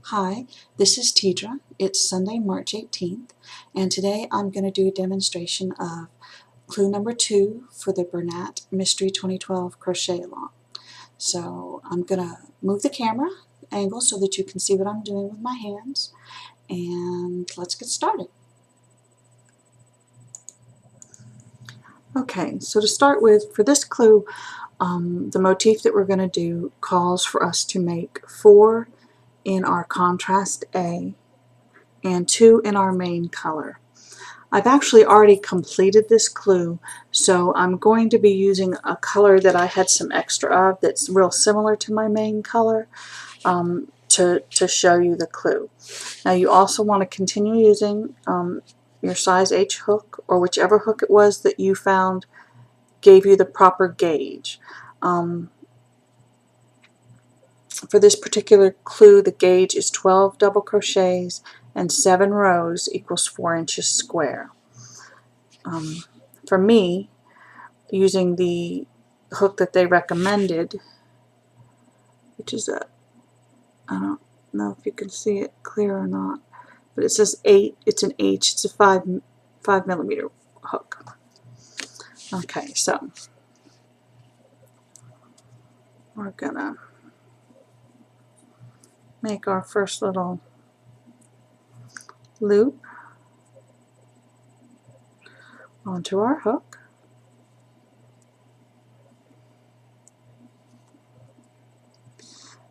Hi, this is Tidra. It's Sunday, March 18th, and today I'm going to do a demonstration of clue number 2 for the Bernat Mystery 2012 Crochet Along. So I'm going to move the camera angle so that you can see what I'm doing with my hands, and let's get started. Okay, so to start with, for this clue, the motif that we're going to do calls for us to make 4 in our contrast A and 2 in our main color. I've actually already completed this clue, so I'm going to be using a color that I had some extra of that's real similar to my main color to show you the clue. Now you also want to continue using your size H hook, or whichever hook it was that you found gave you the proper gauge. For this particular clue, the gauge is 12 double crochets and 7 rows equals 4 inches square. For me, using the hook that they recommended, which is I don't know if you can see it clear or not, but it says 8, it's an H, it's a 5 millimeter hook. Okay, so we're gonna make our first little loop onto our hook.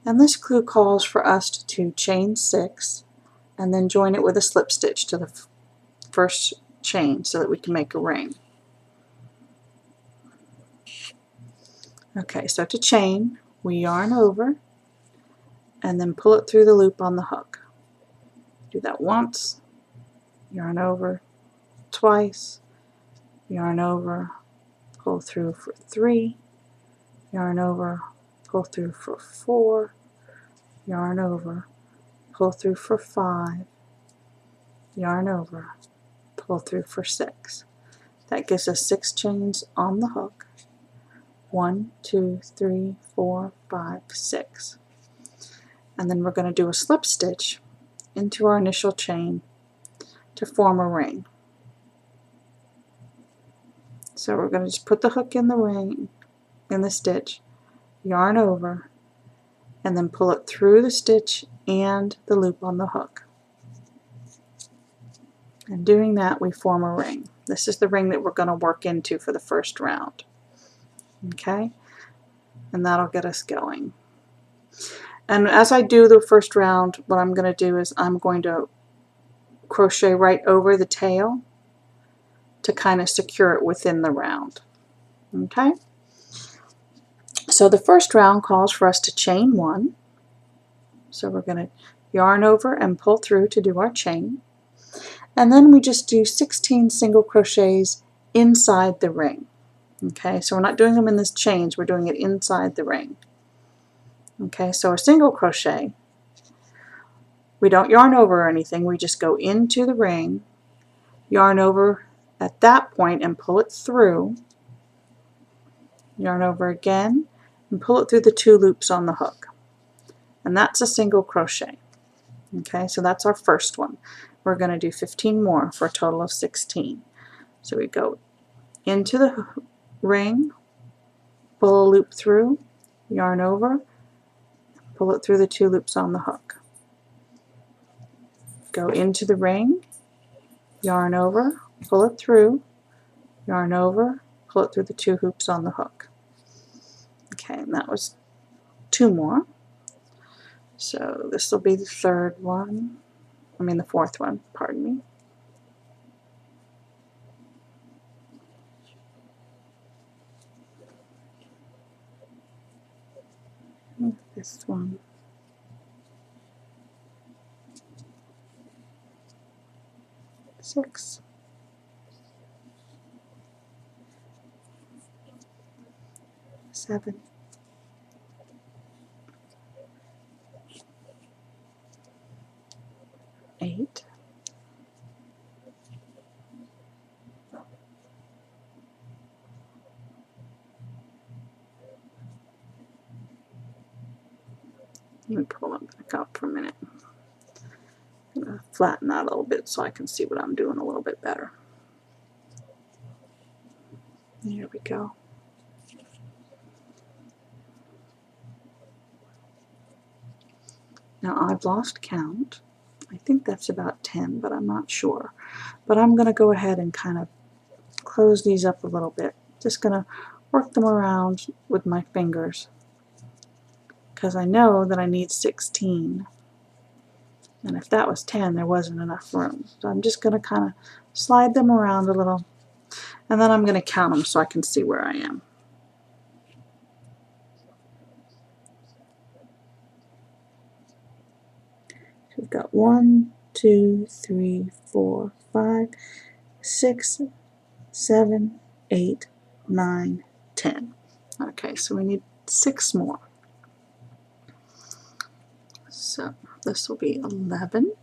And this clue calls for us to chain 6 and then join it with a slip stitch to the first chain so that we can make a ring. Okay, so to chain, we yarn over and then pull it through the loop on the hook. Do that once, yarn over, twice, yarn over, pull through for 3, yarn over, pull through for 4, yarn over, pull through for 5, yarn over, pull through for 6. That gives us 6 chains on the hook. 1, 2, 3, 4, 5, 6. And then we're going to do a slip stitch into our initial chain to form a ring. So we're going to just put the hook in the ring, in the stitch, yarn over, and then pull it through the stitch and the loop on the hook. And doing that, we form a ring. This is the ring that we're going to work into for the first round. Okay? And that'll get us going. And as I do the first round, what I'm going to do is I'm going to crochet right over the tail to kind of secure it within the round. Okay? So the first round calls for us to chain 1. So we're going to yarn over and pull through to do our chain. And then we just do 16 single crochets inside the ring. Okay, so we're not doing them in this chains, we're doing it inside the ring. Okay, so a single crochet, we don't yarn over or anything, we just go into the ring, yarn over at that point and pull it through, yarn over again, and pull it through the 2 loops on the hook. And that's a single crochet. Okay, so that's our first one. We're going to do 15 more for a total of 16. So we go into the ring, pull a loop through, yarn over, pull it through the 2 loops on the hook. Go into the ring, yarn over, pull it through, yarn over, pull it through the 2 hoops on the hook. Okay, and that was 2 more. So this will be the third one, the fourth one, pardon me. This one. Six. 7. 8. 'Let me pull them back up for a minute. I'm going to flatten that a little bit so I can see what I'm doing a little bit better. There we go. Now I've lost count. I think that's about 10, but I'm not sure. But I'm going to go ahead and kind of close these up a little bit. Just going to work them around with my fingers because I know that I need 16. And if that was 10, there wasn't enough room. So I'm just going to kind of slide them around a little, and then I'm going to count them so I can see where I am. So we've got 1, 2, 3, 4, 5, 6, 7, 8, 9, 10. Okay, so we need 6 more. So this will be 11.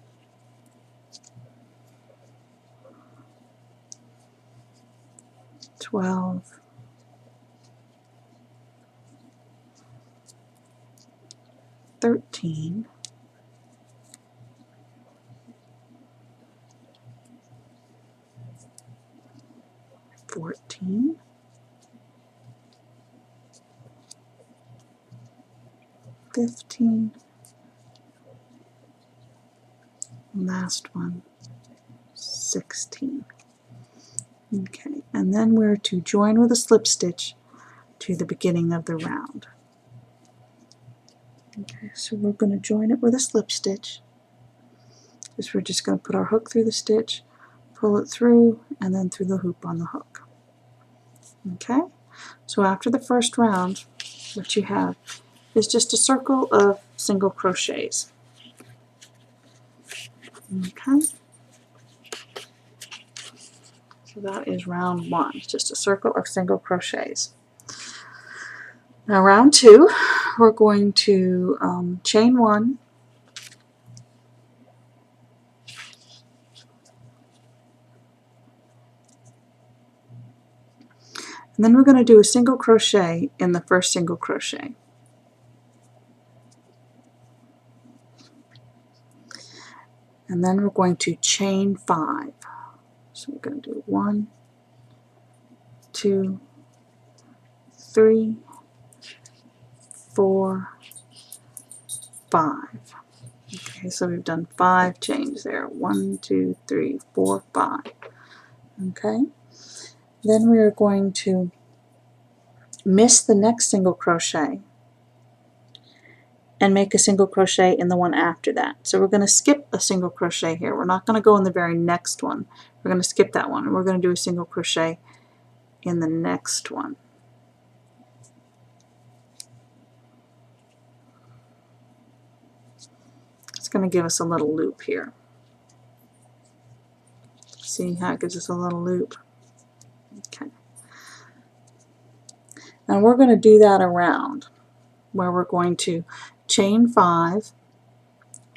12. 13. 14. 15. Last one, 16. Okay, and then we're to join with a slip stitch to the beginning of the round. Okay, so we're going to join it with a slip stitch. We're just going to put our hook through the stitch, pull it through, and then through the hoop on the hook. Okay, so after the first round, what you have is just a circle of single crochets. Okay, so that is round 1. It's just a circle of single crochets. Now round 2, we're going to chain 1, and then we're going to do a single crochet in the first single crochet. And then we're going to chain 5. So we're going to do 1, 2, 3, 4, 5. Okay, so we've done 5 chains there. 1, 2, 3, 4, 5. Okay. Then we are going to miss the next single crochet and make a single crochet in the one after that. So we're going to skip a single crochet here. We're not going to go in the very next one. We're going to skip that one, and we're going to do a single crochet in the next one. It's going to give us a little loop here. See how it gives us a little loop? Okay. Now we're going to do that around, where we're going to chain 5,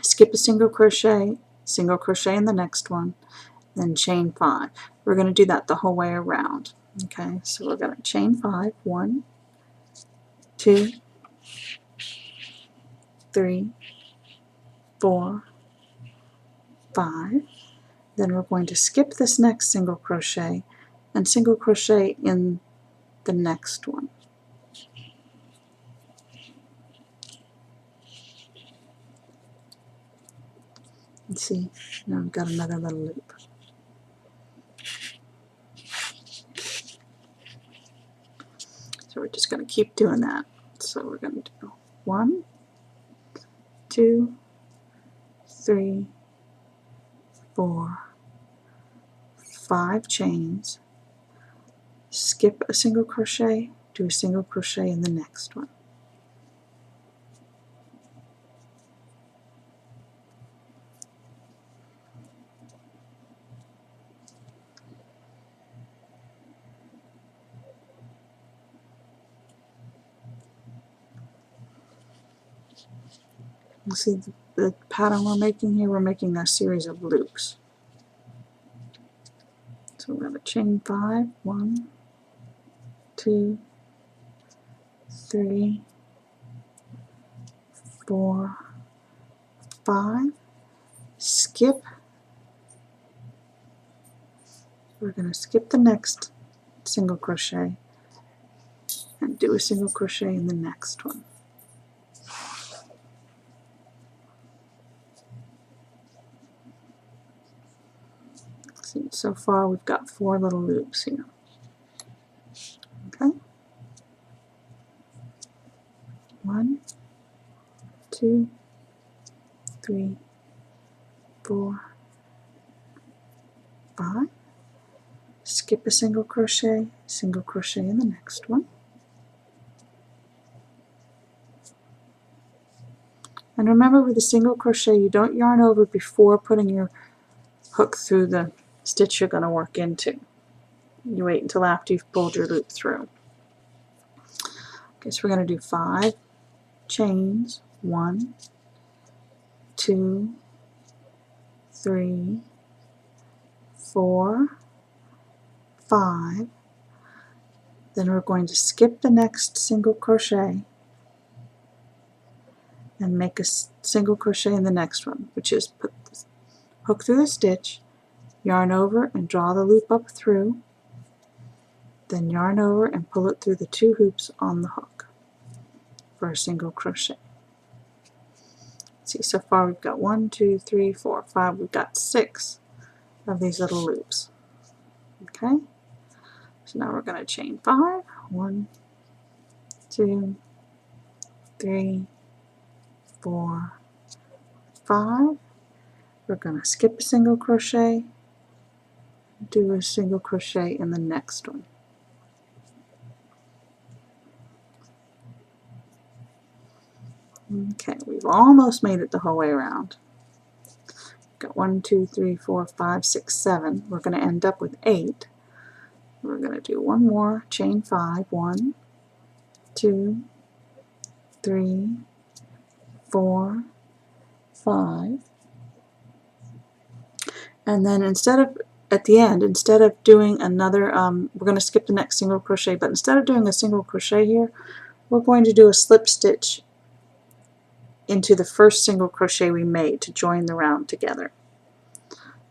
skip a single crochet in the next one, then chain 5. We're going to do that the whole way around. Okay, so we're going to chain 5, 1, 2, 3, 4, 5. Then we're going to skip this next single crochet and single crochet in the next one. Let's see, now I've got another little loop. So we're just going to keep doing that. So we're going to do 1, 2, 3, 4, 5 chains, skip a single crochet, do a single crochet in the next one. You see the pattern we're making here? We're making a series of loops. So we're going to chain 5, 1, 2, 3, 4, 5, skip skip. We're going to skip the next single crochet and do a single crochet in the next one. See, so far we've got 4 little loops here. Okay. 1, 2, 3, 4, 5. Skip a single crochet in the next one. And remember, with a single crochet, you don't yarn over before putting your hook through the stitch you're going to work into. You wait until after you've pulled your loop through. Okay, so we're going to do 5 chains. 1, 2, 3, 4, 5. Then we're going to skip the next single crochet and make a single crochet in the next one, which is put the hook through the stitch, yarn over and draw the loop up through, then yarn over and pull it through the 2 hoops on the hook for a single crochet. See, so far we've got 1, 2, 3, 4, 5. We've got 6 of these little loops. Okay, so now we're going to chain 5. 1, 2, 3, 4, 5. We're going to skip a single crochet, do a single crochet in the next one. Okay, we've almost made it the whole way around. Got 1, 2, 3, 4, 5, 6, 7. We're going to end up with 8. We're going to do one more, chain 5. 1, 2, 3, 4, 5. And then at the end, instead of doing another, we're going to skip the next single crochet, but instead of doing a single crochet here, we're going to do a slip stitch into the first single crochet we made to join the round together.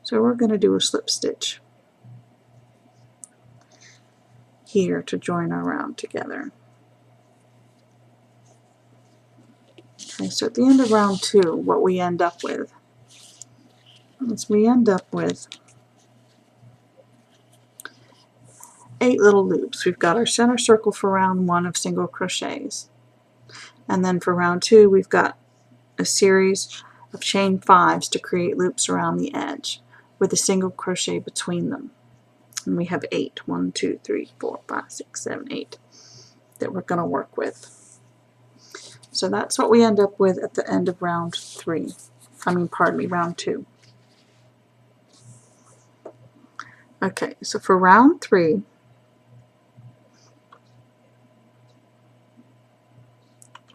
So we're going to do a slip stitch here to join our round together. Okay, so at the end of round 2, what we end up with is we end up with 8 little loops. We've got our center circle for round 1 of single crochets, and then for round 2 we've got a series of chain 5s to create loops around the edge with a single crochet between them. And we have 8. 1, 2, 3, 4, 5, 6, 7, 8 that we're going to work with. So that's what we end up with at the end of round 3. Round 2. Okay, so for round 3,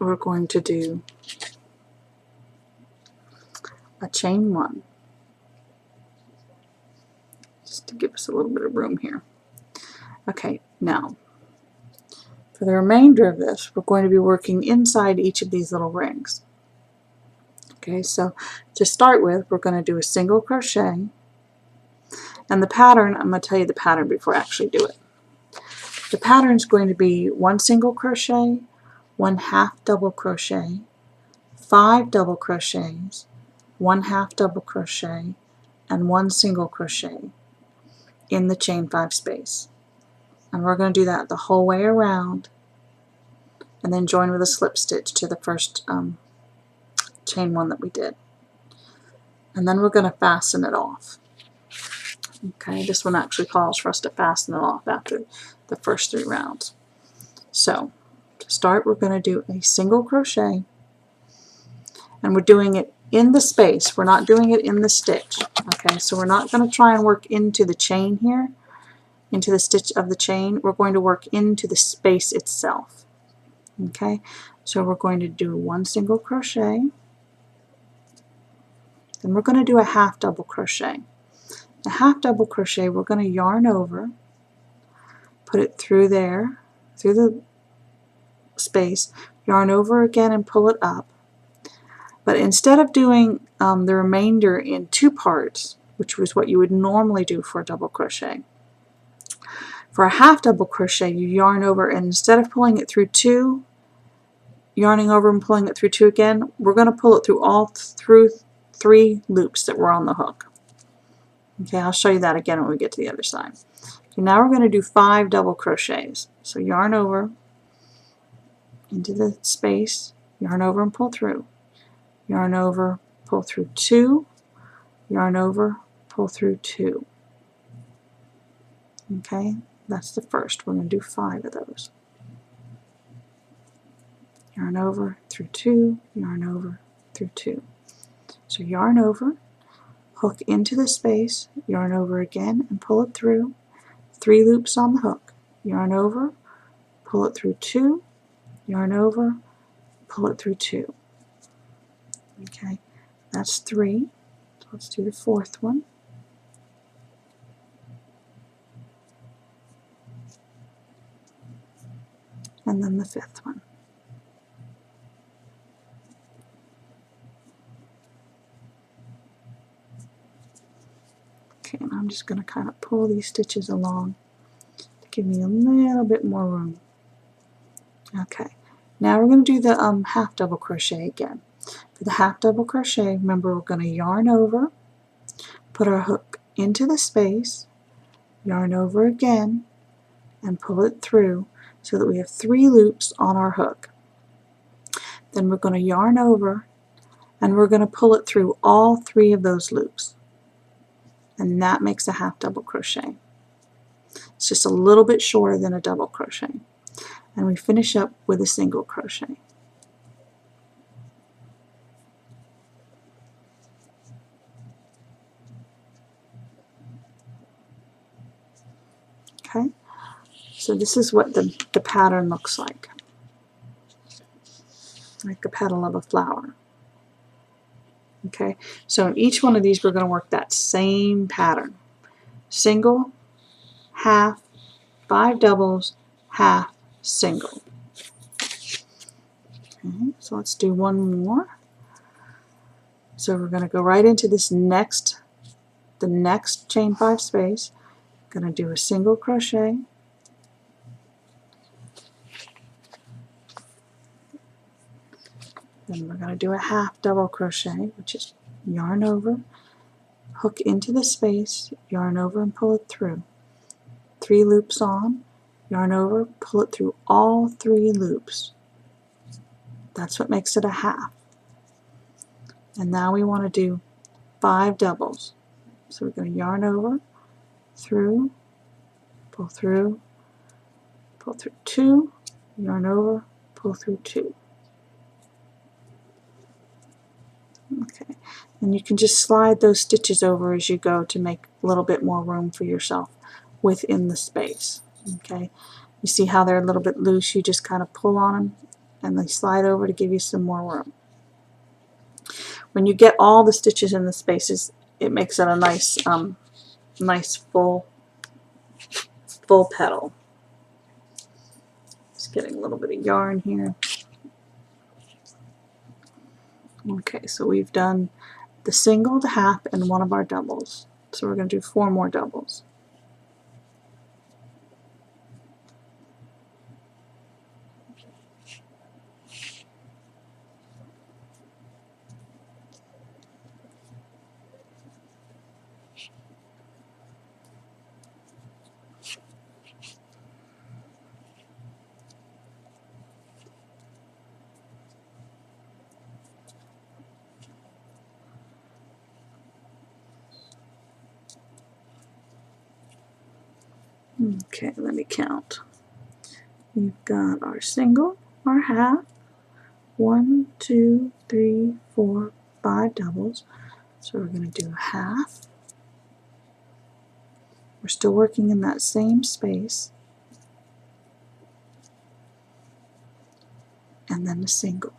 we're going to do a chain 1, just to give us a little bit of room here. Okay, now for the remainder of this, we're going to be working inside each of these little rings. Okay, so to start with, we're going to do a single crochet, and the pattern, I'm going to tell you the pattern before I actually do it. The pattern is going to be 1 single crochet, 1 half double crochet, 5 double crochets, 1 half double crochet, and 1 single crochet in the chain 5 space. And we're going to do that the whole way around, and then join with a slip stitch to the first chain 1 that we did. And then we're going to fasten it off. Okay, this one actually calls for us to fasten it off after the first 3 rounds. So to start, we're going to do a single crochet, and we're doing it in the space. We're not doing it in the stitch. Okay, so we're not going to try and work into the chain here, into the stitch of the chain. We're going to work into the space itself. Okay, so we're going to do 1 single crochet, then we're going to do a half double crochet. The half double crochet, we're going to yarn over, put it through there, through the space, yarn over again and pull it up, But instead of doing the remainder in 2 parts, which was what you would normally do for a double crochet, for a half double crochet you yarn over, and instead of pulling it through 2, yarning over and pulling it through 2 again, we're going to pull it through 3 loops that were on the hook. Okay, I'll show you that again when we get to the other side. Okay, now we're going to do 5 double crochets. So yarn over into the space, yarn over and pull through. Yarn over, pull through 2, yarn over, pull through 2. Okay, that's the first. We're going to do 5 of those. Yarn over, through 2, yarn over, through 2. So yarn over, hook into the space, yarn over again and pull it through. 3 loops on the hook. Yarn over, pull it through 2, yarn over, pull it through 2. Okay, that's 3. So let's do the 4th one. And then the 5th one. Okay, and I'm just going to kind of pull these stitches along to give me a little bit more room. Okay, now we're going to do the half double crochet again. For the half double crochet, remember we're going to yarn over, put our hook into the space, yarn over again, and pull it through so that we have 3 loops on our hook. Then we're going to yarn over and we're going to pull it through all 3 of those loops. And that makes a half double crochet. It's just a little bit shorter than a double crochet. And we finish up with a single crochet. Okay, so this is what the pattern looks like a petal of a flower. Okay, so in each one of these we're going to work that same pattern. Single, half, 5 doubles, half, single. Okay, so let's do one more. So we're going to go right into this the next chain 5 space. Going to do a single crochet, then we're going to do a half double crochet, which is yarn over, hook into the space, yarn over and pull it through. 3 loops on, yarn over, pull it through all 3 loops. That's what makes it a half. And now we want to do 5 doubles. So we're going to yarn over, through, pull through 2, yarn over, pull through 2. Okay, and you can just slide those stitches over as you go to make a little bit more room for yourself within the space. Okay, you see how they're a little bit loose, you just kind of pull on them and they slide over to give you some more room. When you get all the stitches in the spaces, it makes it a nice nice full petal. Just getting a little bit of yarn here. Okay, so we've done the single, the half, and one of our doubles. So we're going to do 4 more doubles. Okay, let me count. We've got our single, our half, 1, 2, 3, 4, 5 doubles. So we're going to do a half. We're still working in that same space. And then a single.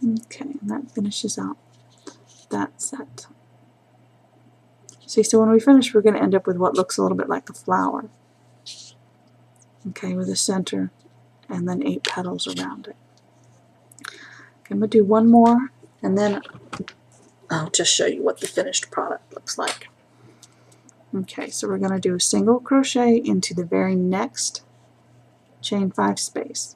Okay, and that finishes out that set. See, so when we finish, we're going to end up with what looks a little bit like a flower. Okay, with a center and then 8 petals around it. Okay, I'm going to do one more, and then I'll just show you what the finished product looks like. Okay, so we're going to do a single crochet into the very next chain 5 space.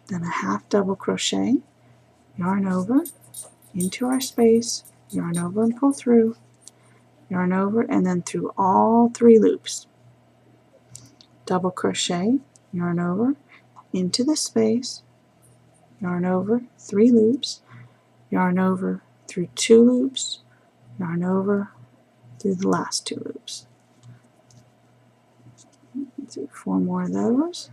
Then a half double crochet, yarn over, into our space, yarn over and pull through, yarn over, and then through all 3 loops. Double crochet, yarn over, into the space, yarn over, 3 loops, yarn over through 2 loops, yarn over through the last 2 loops. Let's do 4 more of those.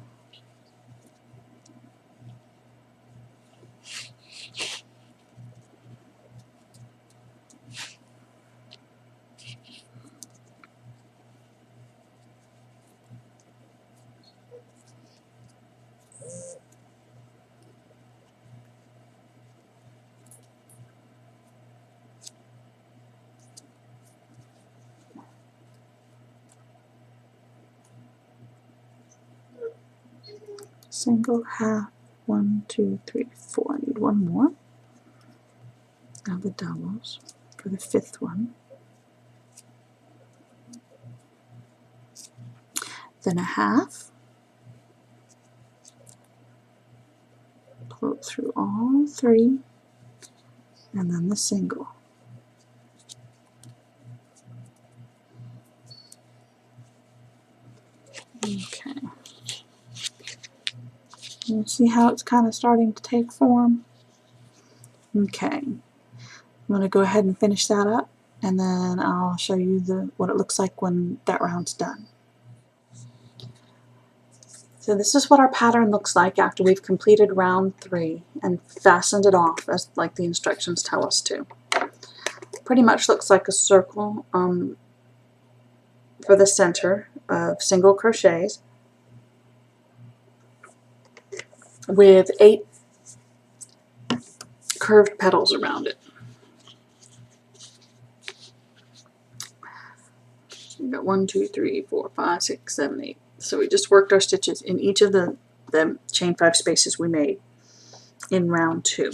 Single, half, 1, 2, 3, 4. I need 1 more of the doubles for the 5th one. Then a half, pull it through all 3, and then the single. Okay. You see how it's kind of starting to take form? Okay. I'm going to go ahead and finish that up, and then I'll show you what it looks like when that round's done. So this is what our pattern looks like after we've completed round 3 and fastened it off as like the instructions tell us to. Pretty much looks like a circle for the center of single crochets with 8 curved petals around it. So we've got 1, 2, 3, 4, 5, 6, 7, 8. So we just worked our stitches in each of the chain 5 spaces we made in round 2.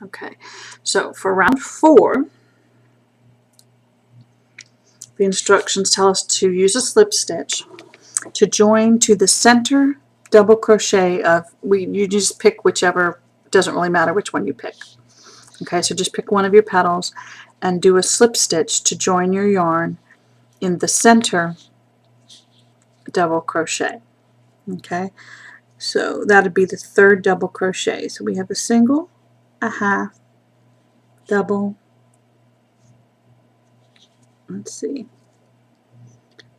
Okay, so for round 4, the instructions tell us to use a slip stitch to join to the center double crochet of, you just pick whichever, doesn't really matter which one you pick. Okay, so just pick one of your petals and do a slip stitch to join your yarn in the center double crochet. Okay, so that would be the 3rd double crochet. So we have a single, a half, double, let's see,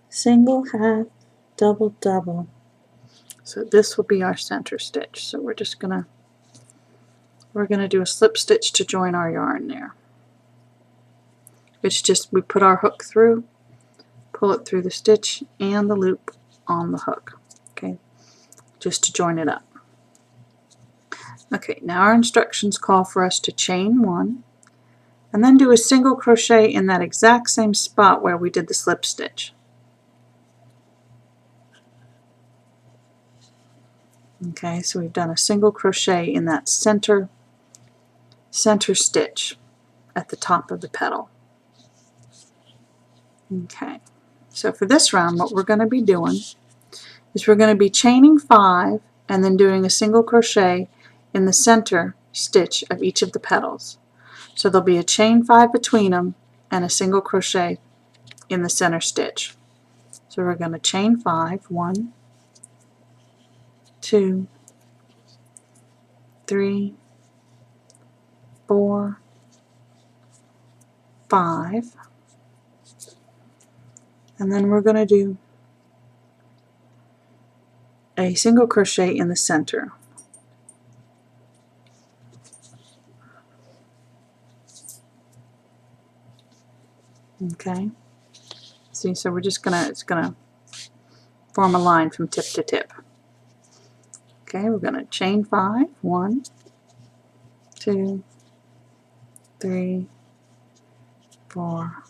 single, half, double, double. So this will be our center stitch. So we're gonna do a slip stitch to join our yarn there. It's just, we put our hook through, pull it through the stitch and the loop on the hook. Okay, just to join it up. Okay, now our instructions call for us to chain 1 and then do a single crochet in that exact same spot where we did the slip stitch. Okay, so we've done a single crochet in that center stitch at the top of the petal. Okay, so for this round what we're going to be doing is we're going to be chaining 5 and then doing a single crochet in the center stitch of each of the petals. So there'll be a chain 5 between them and a single crochet in the center stitch. So we're going to chain 5, 1, 2, 3, 4, 5, and then we're going to do a single crochet in the center. Okay, see, so we're just it's gonna form a line from tip to tip. Okay, we're gonna chain 5, 1, 2, 3, 4,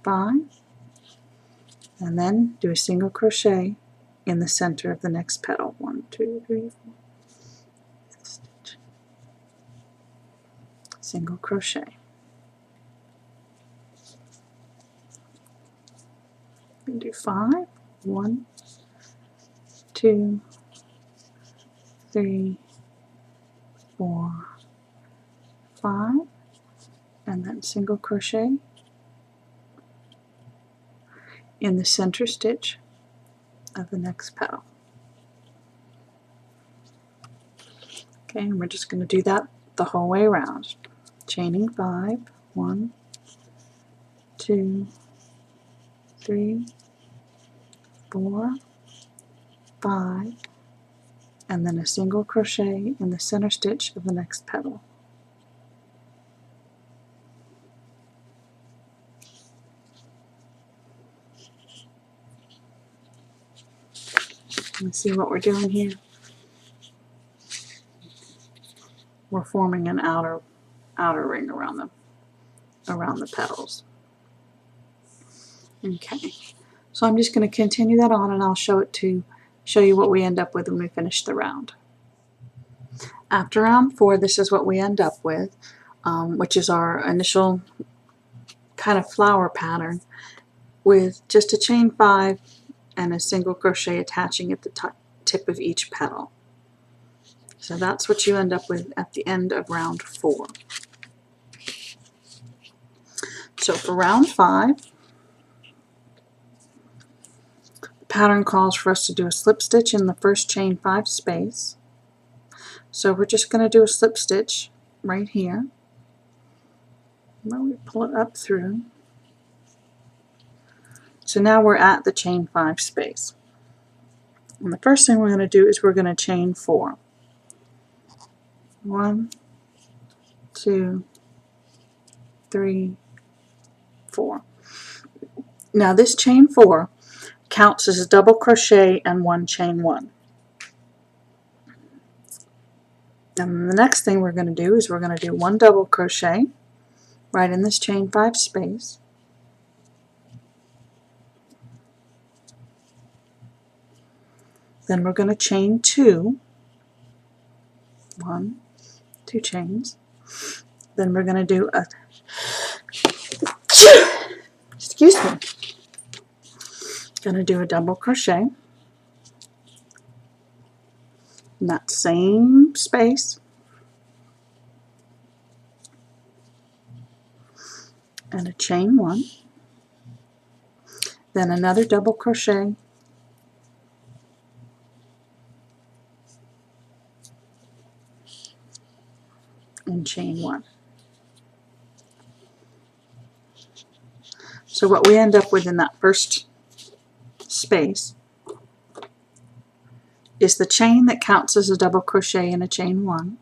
5, and then do a single crochet in the center of the next petal. 1, 2, 3, 4. Stitch. Single crochet. And do 5. 1, 2, 3, 4, 5, and then single crochet in the center stitch of the next petal. Okay, and we're just going to do that the whole way around. Chaining 5, 1, 2, 3, 4, 5, and then a single crochet in the center stitch of the next petal. And see what we're doing here? We're forming an outer ring around the petals. Okay, so I'm just going to continue that on, and I'll show you what we end up with when we finish the round. After round 4, this is what we end up with, which is our initial kind of flower pattern with just a chain 5 and a single crochet attaching at the tip of each petal. So that's what you end up with at the end of round 4. So for round 5, the pattern calls for us to do a slip stitch in the first chain 5 space. So we're just going to do a slip stitch right here. Then we pull it up through. So now we're at the chain 5 space. And the first thing we're going to do is we're going to chain 4. 1, 2, 3, 4. Now this chain 4 counts as a double crochet and 1 chain 1. And the next thing we're going to do is we're going to do 1 double crochet right in this chain 5 space. Then we're going to chain 2. 1, 2 chains. Then we're going to do a excuse me. Going to do a double crochet in that same space, and a chain 1. Then another double crochet, and chain 1. So what we end up with in that first space is the chain that counts as a double crochet and a chain 1,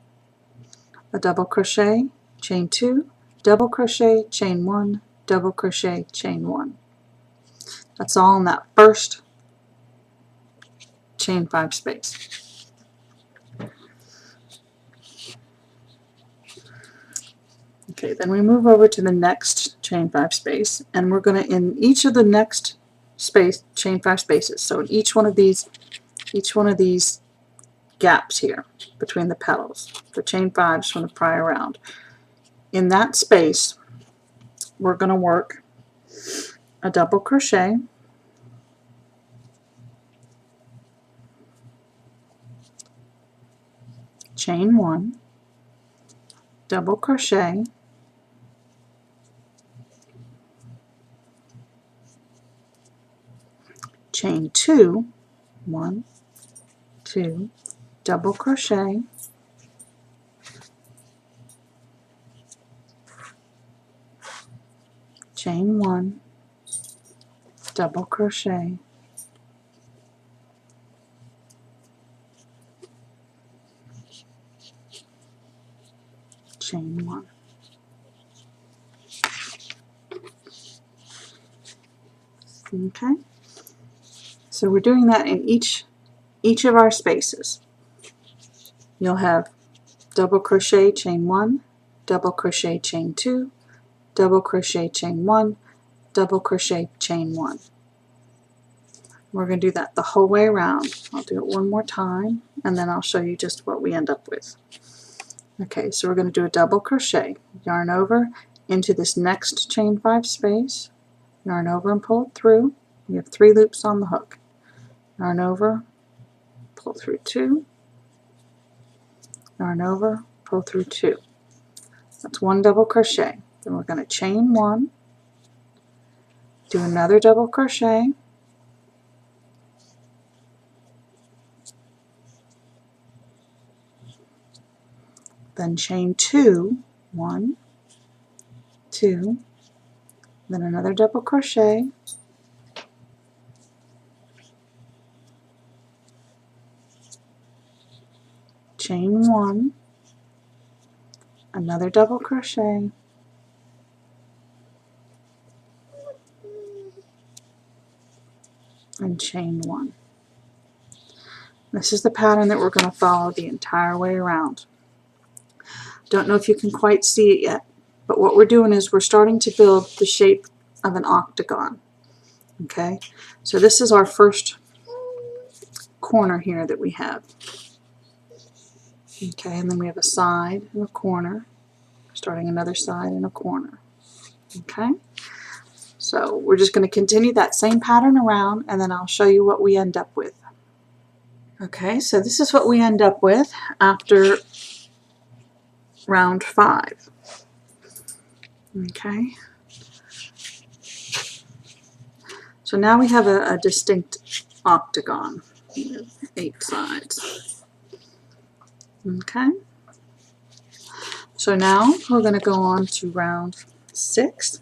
a double crochet, chain 2, double crochet, chain 1, double crochet, chain 1. That's all in that first chain 5 space. Okay, then we move over to the next chain 5 space, and we're going to, in each of the next chain 5 spaces, so in each one of these gaps here between the petals, the chain 5s from the prior round, in that space we're going to work a double crochet, chain 1, double crochet, chain 2, 1, 2, double crochet, chain 1, double crochet, chain 1. Okay, so we're doing that in each of our spaces. You'll have double crochet, chain 1, double crochet, chain 2, double crochet, chain 1, double crochet, chain 1. We're going to do that the whole way around. I'll do it one more time, and then I'll show you just what we end up with. Okay, so we're going to do a double crochet, yarn over into this next chain 5 space, yarn over and pull it through. We have 3 loops on the hook. Yarn over, pull through 2, yarn over, pull through 2. That's 1 double crochet. Then we're going to chain 1, do another double crochet, then chain 2, 1, 2, then another double crochet, chain 1, another double crochet, and chain 1. This is the pattern that we're going to follow the entire way around. Don't know if you can quite see it yet, but what we're doing is we're starting to build the shape of an octagon. Okay, so this is our first corner here that we have. Okay, and then we have a side and a corner, starting another side and a corner. Okay, so we're just going to continue that same pattern around, and then I'll show you what we end up with. Okay, so this is what we end up with after round 5. Okay, so now we have a distinct octagon, 8 sides. Okay, so now we're going to go on to round 6.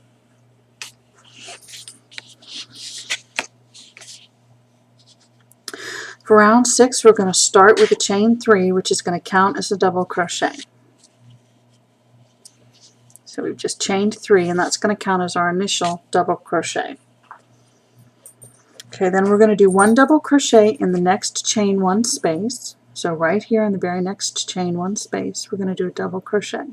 For round 6, we're going to start with a chain 3, which is going to count as a double crochet. So we've just chained 3, and that's going to count as our initial double crochet. Okay, then we're going to do 1 double crochet in the next chain 1 space. So right here in the very next chain 1 space, we're going to do a double crochet.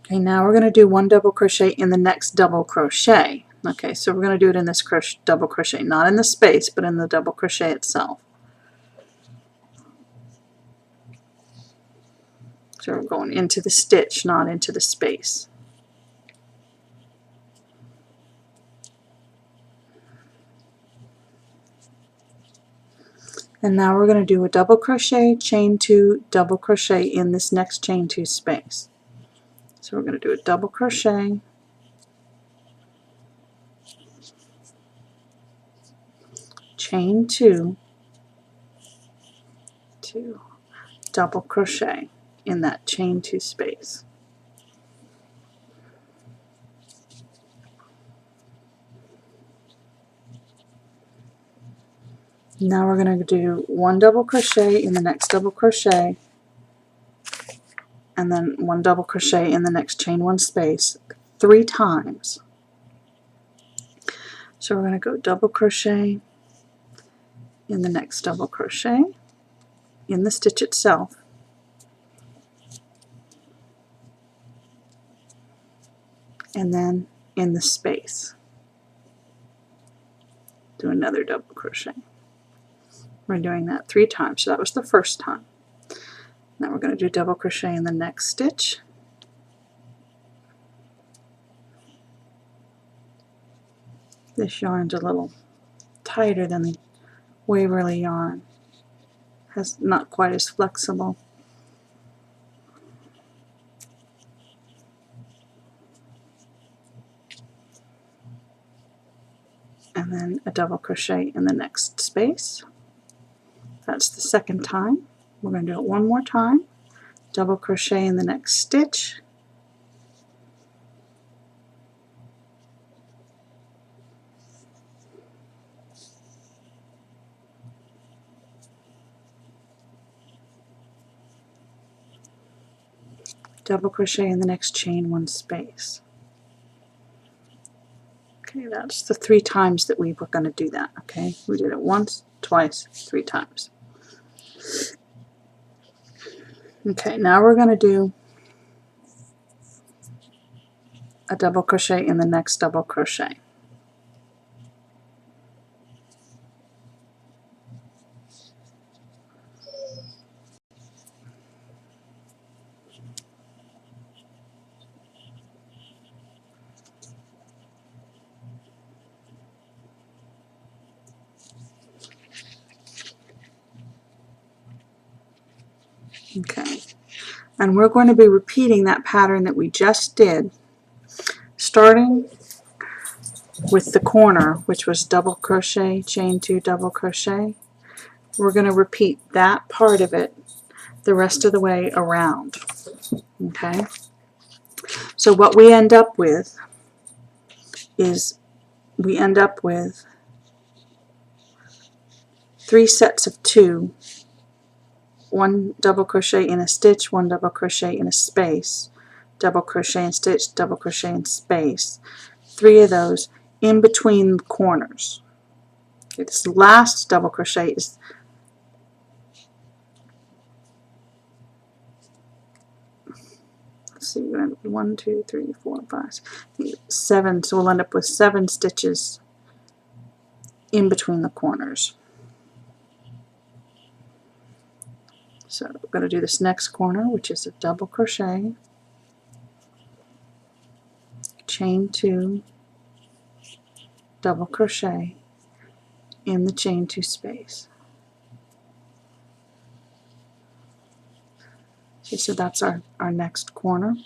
Okay, now we're going to do 1 double crochet in the next double crochet. Okay, so we're going to do it in this double crochet, not in the space, but in the double crochet itself. So we're going into the stitch, not into the space. And now we're going to do a double crochet, chain 2, double crochet in this next chain 2 space. So we're going to do a double crochet, chain 2, 2, double crochet in that chain 2 space. Now we're going to do 1 double crochet in the next double crochet, and then 1 double crochet in the next chain 1 space 3 times. So we're going to go double crochet in the next double crochet in the stitch itself, and then in the space do another double crochet. We're doing that 3 times, so that was the first time. Now we're going to do double crochet in the next stitch, this yarn's a little tighter than the Waverly yarn, has not quite as flexible. And then a double crochet in the next space. That's the second time. We're going to do it one more time. Double crochet in the next stitch. Double crochet in the next chain 1 space. Okay, that's the 3 times that we were going to do that. Okay, we did it once, twice, 3 times. Okay, now we're going to do a double crochet in the next double crochet. Okay, and we're going to be repeating that pattern that we just did, starting with the corner, which was double crochet, chain 2, double crochet. We're going to repeat that part of it the rest of the way around. Okay, so what we end up with is we end up with 3 sets of 2, 1 double crochet in a stitch, 1 double crochet in a space, double crochet and stitch, double crochet and space, 3 of those in between the corners. Okay, this last double crochet is let's see, 1, 2, 3, 4, 5, 7, so we'll end up with 7 stitches in between the corners. So we're going to do this next corner, which is a double crochet, chain 2, double crochet in the chain 2 space. Okay, so that's our next corner.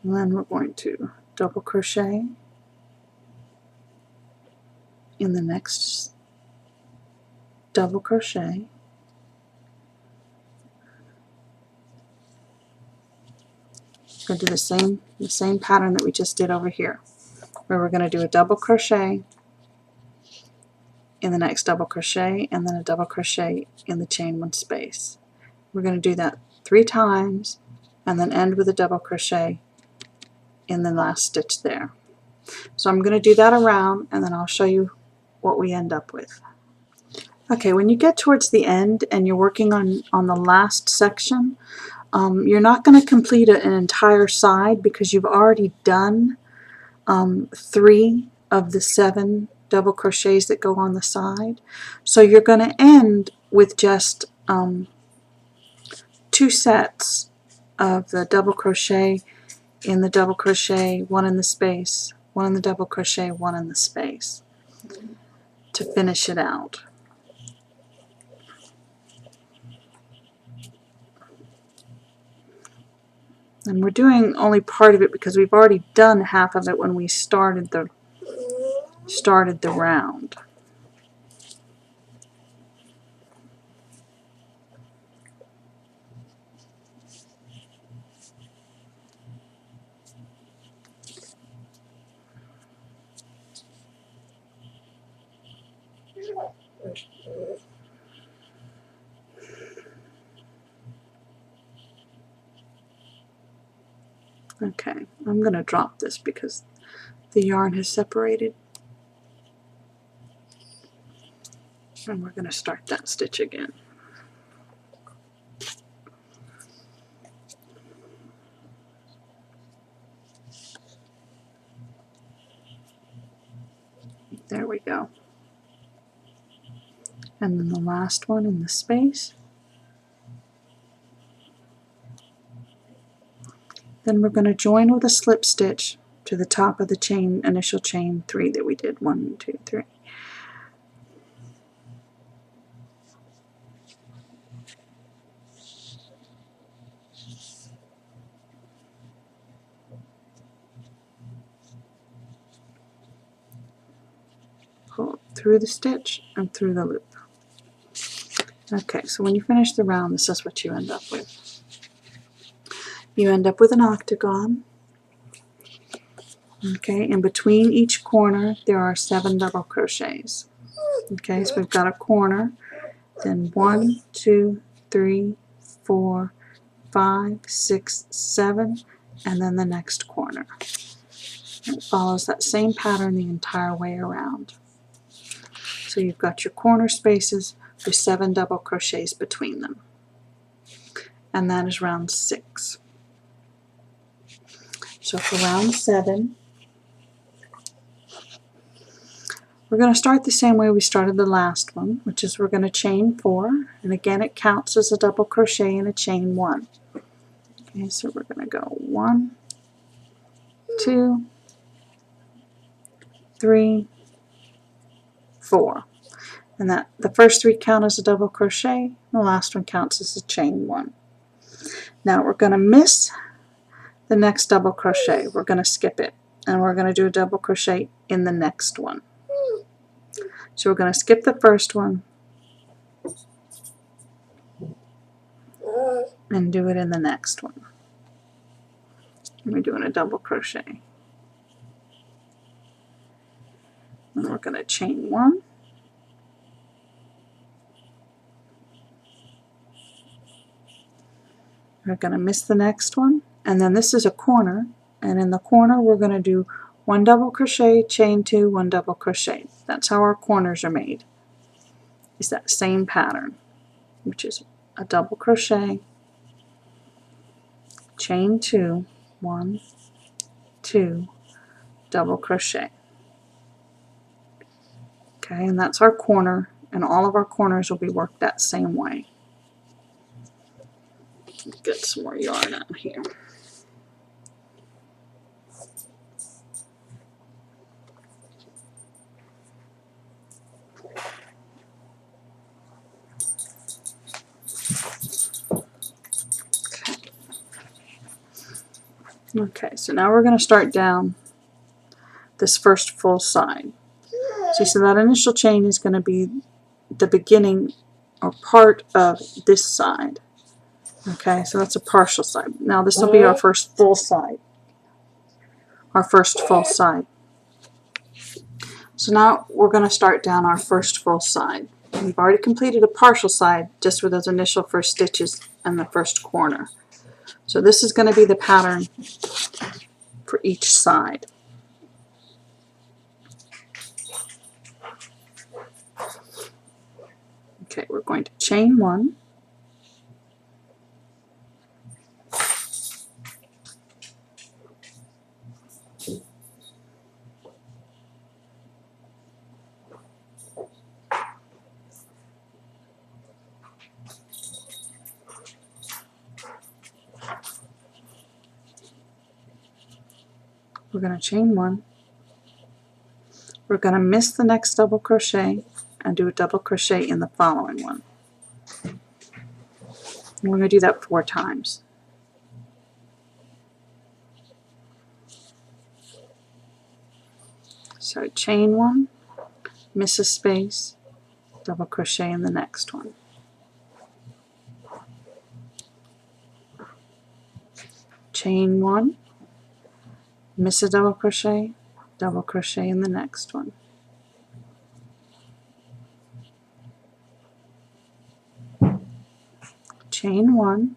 And then we're going to double crochet in the next double crochet, we're going to do the same pattern that we just did over here, where we're going to do a double crochet in the next double crochet and then a double crochet in the chain 1 space. We're going to do that 3 times and then end with a double crochet in the last stitch there. So I'm going to do that around and then I'll show you what we end up with. Okay, when you get towards the end and you're working on the last section, you're not going to complete an entire side because you've already done 3 of the 7 double crochets that go on the side. So you're going to end with just 2 sets of the double crochet in the double crochet, 1 in the space, 1 in the double crochet, 1 in the space to finish it out. And we're doing only part of it because we've already done half of it when we started the round. Okay, I'm going to drop this because the yarn has separated. And we're going to start that stitch again. There we go. And then the last one in the space. Then we're going to join with a slip stitch to the top of the chain, initial chain 3 that we did. 1, 2, 3. Pull through the stitch and through the loop. Okay, so when you finish the round, this is what you end up with. You end up with an octagon. Okay, in between each corner there are 7 double crochets. Okay, so we've got a corner, then 1, 2, 3, 4, 5, 6, 7, and then the next corner. It follows that same pattern the entire way around. So you've got your corner spaces with 7 double crochets between them. And that is round 6. So for round 7, we're going to start the same way we started the last one, which is we're going to chain 4, and again it counts as a double crochet and a chain 1. Okay, so we're going to go 1, 2, 3, 4. And that the first 3 count as a double crochet, and the last one counts as a chain 1. Now we're going to miss the next double crochet. We're going to skip it, and we're going to do a double crochet in the next one. So we're going to skip the first one and do it in the next one. And we're doing a double crochet. And we're going to chain 1. We're going to miss the next one, and then this is a corner, and in the corner we're going to do 1 double crochet, chain 2, 1 double crochet. That's how our corners are made. It's that same pattern, which is a double crochet, chain 2, 1, 2, double crochet. Okay, and that's our corner, and all of our corners will be worked that same way. Get some more yarn out here. Okay, so now we're going to start down this first full side. So that initial chain is going to be the beginning or part of this side. Okay, so that's a partial side. Now this will be our first full side. Our first full side. So now we're going to start down our first full side. We've already completed a partial side just with those initial first stitches and the first corner. So this is going to be the pattern for each side. Okay, we're going to chain 1. We're going to chain 1. We're going to miss the next double crochet and do a double crochet in the following one. And we're going to do that 4 times. So chain 1, miss a space, double crochet in the next one. Chain 1, miss a double crochet in the next one. Chain 1,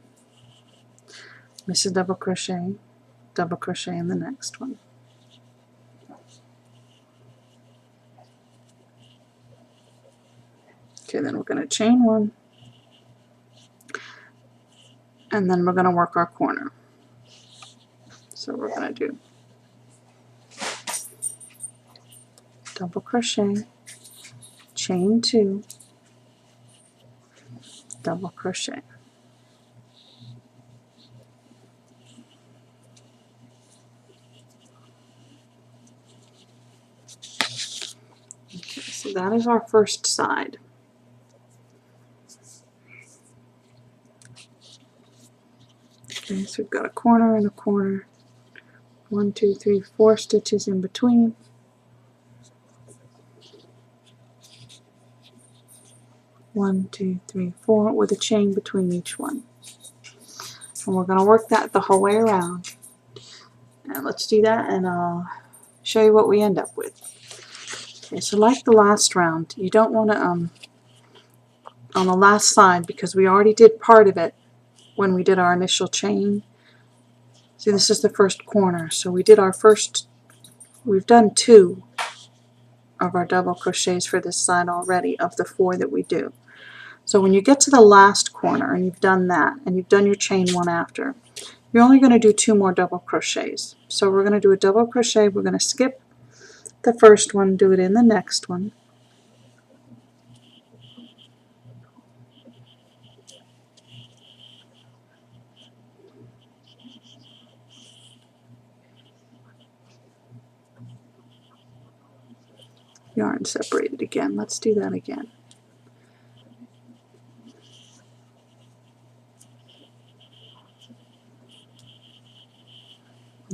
miss a double crochet in the next one. Okay, then we're going to chain 1, and then we're going to work our corner. So we're going to do double crochet, chain 2, double crochet. Okay, so that is our first side. Okay, so we've got a corner and a corner. 1, 2, 3, 4 stitches in between. One, 2, 3, 4 with a chain between each one. And we're going to work that the whole way around. And let's do that, and I'll show you what we end up with. Okay, so like the last round, you don't want to, on the last side, because we already did part of it when we did our initial chain. See, this is the first corner, so we did our first, we've done 2 of our double crochets for this side already, of the 4 that we do. So when you get to the last corner and you've done that and you've done your chain 1 after, you're only going to do 2 more double crochets. So we're going to do a double crochet, we're going to skip the first one, do it in the next one. Yarn separated again. Let's do that again.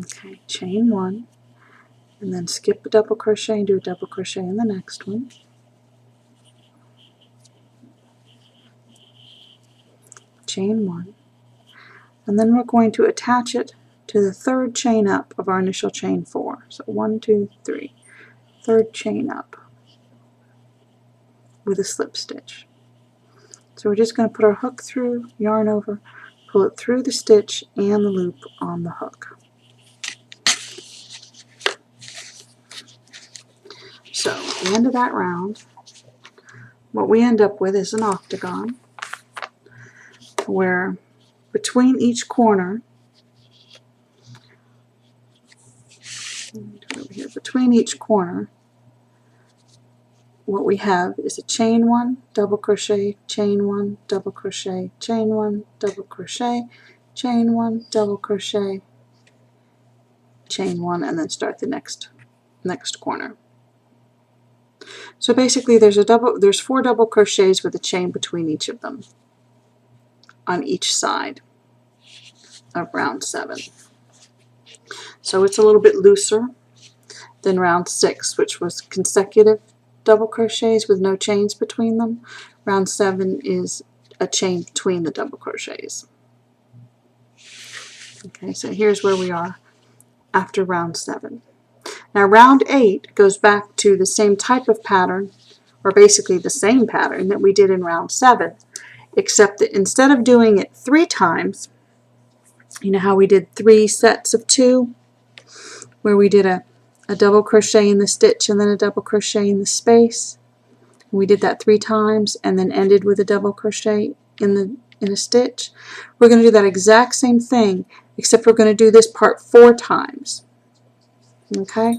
Okay, chain 1, and then skip a double crochet and do a double crochet in the next one. Chain 1, and then we're going to attach it to the 3rd chain up of our initial chain 4. So 1, 2, 3. 3rd chain up with a slip stitch. So we're just going to put our hook through, yarn over, pull it through the stitch and the loop on the hook. So at the end of that round, what we end up with is an octagon where between each corner, what we have is a chain 1, double crochet, chain 1, double crochet, chain 1, double crochet, chain 1, double crochet, chain 1, and then start the next corner. So basically there's 4 double crochets with a chain between each of them on each side of round 7. So it's a little bit looser than round 6, which was consecutive double crochets with no chains between them. Round 7 is a chain between the double crochets. Okay, so here's where we are after round 7. Now round 8 goes back to the same type of pattern, or basically the same pattern that we did in round 7, except that instead of doing it 3 times, you know how we did 3 sets of 2, where we did a double crochet in the stitch and then a double crochet in the space. We did that 3 times and then ended with a double crochet in a stitch. We're going to do that exact same thing, except we're going to do this part 4 times. Okay,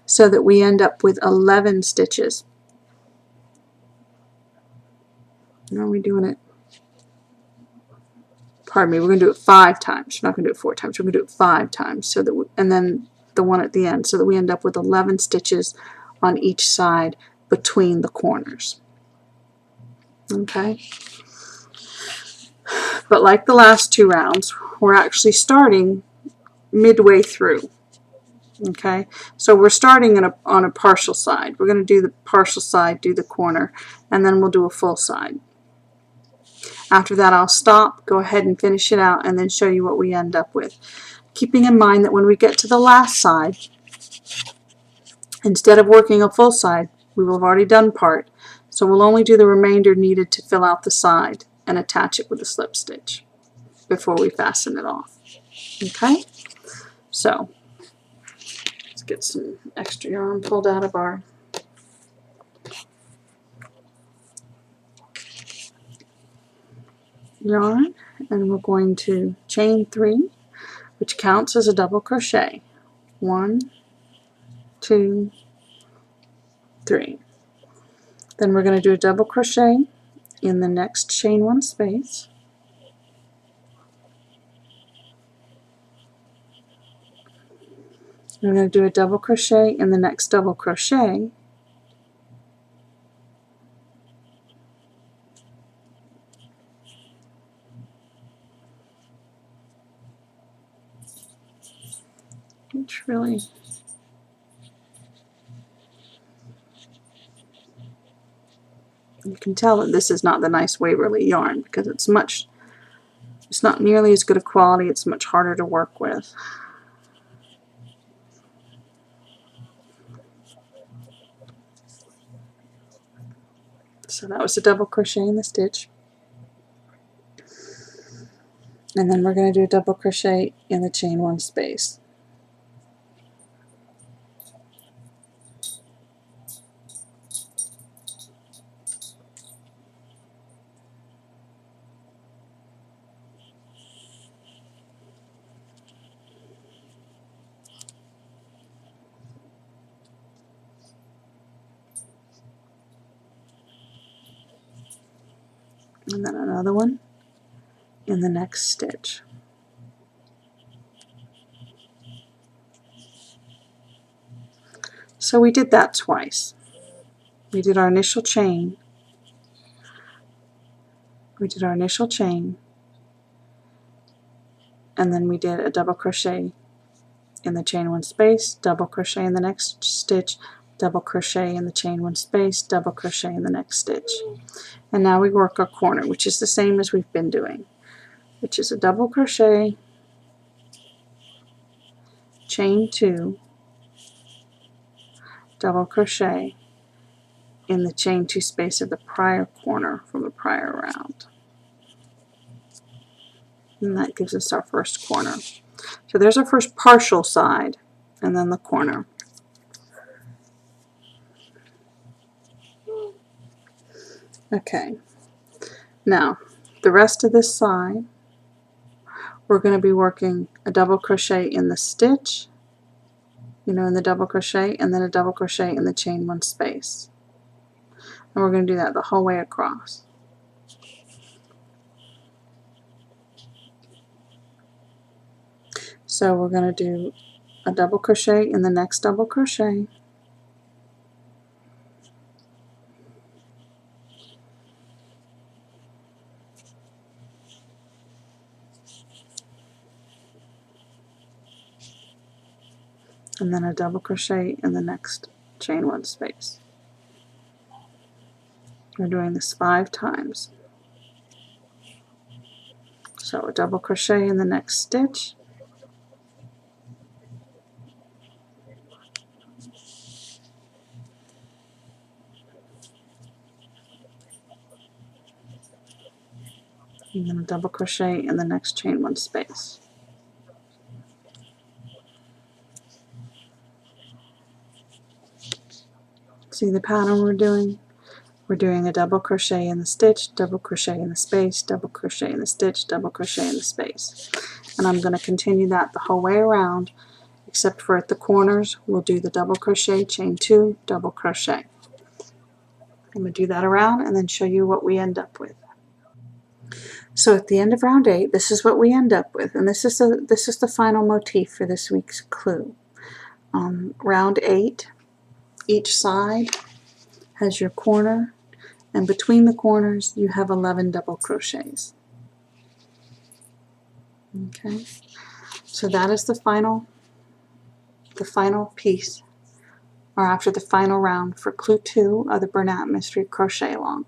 so that we end up with 11 stitches. Now we're doing it, pardon me, we're going to do it 5 times. We're not going to do it 4 times, we're going to do it 5 times, so that and then the one at the end, so that we end up with 11 stitches on each side between the corners. Okay, but like the last 2 rounds, we're actually starting midway through. Okay, so we're starting on a partial side. We're going to do the partial side, do the corner, and then we'll do a full side. After that I'll stop, go ahead and finish it out, and then show you what we end up with. Keeping in mind that when we get to the last side, instead of working a full side, we will have already done part, so we'll only do the remainder needed to fill out the side and attach it with a slip stitch before we fasten it off. Okay, so let's get some extra yarn pulled out of our yarn, and we're going to chain 3, which counts as a double crochet. 1, 2, 3. Then we're going to do a double crochet in the next chain 1 space. We're going to do a double crochet in the next double crochet, which really you can tell that this is not the nice Waverly yarn, because it's not nearly as good a quality, it's much harder to work with. So that was a double crochet in the stitch, and then we're going to do a double crochet in the chain 1 space. and then another one in the next stitch. So we did that twice. We did our initial chain. We did our initial chain, and then we did a double crochet in the chain one space, double crochet in the next stitch, double crochet in the chain one space, double crochet in the next stitch. And now we work our corner, which is the same as we've been doing, which is a double crochet, chain 2, double crochet in the chain 2 space of the prior corner from the prior round. And that gives us our first corner. So there's our first partial side, and then the corner. Okay, now the rest of this side, we're going to be working a double crochet in the stitch, in the double crochet, and then a double crochet in the chain 1 space. And we're going to do that the whole way across. So we're going to do a double crochet in the next double crochet, and then a double crochet in the next chain 1 space. We're doing this 5 times. So a double crochet in the next stitch, and then a double crochet in the next chain 1 space. See the pattern we're doing? We're doing a double crochet in the stitch, double crochet in the space, double crochet in the stitch, double crochet in the space. And I'm going to continue that the whole way around, except for at the corners we'll do the double crochet, chain 2, double crochet. I'm going to do that around and then show you what we end up with. So at the end of round 8, this is what we end up with, and this is the final motif for this week's clue. Round 8, each side has your corner, and between the corners you have 11 double crochets. Okay, so that is the final piece, or after the final round for clue 2 of the Bernat Mystery Crochet Along.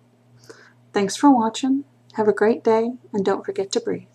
Thanks for watching. Have a great day, and don't forget to breathe.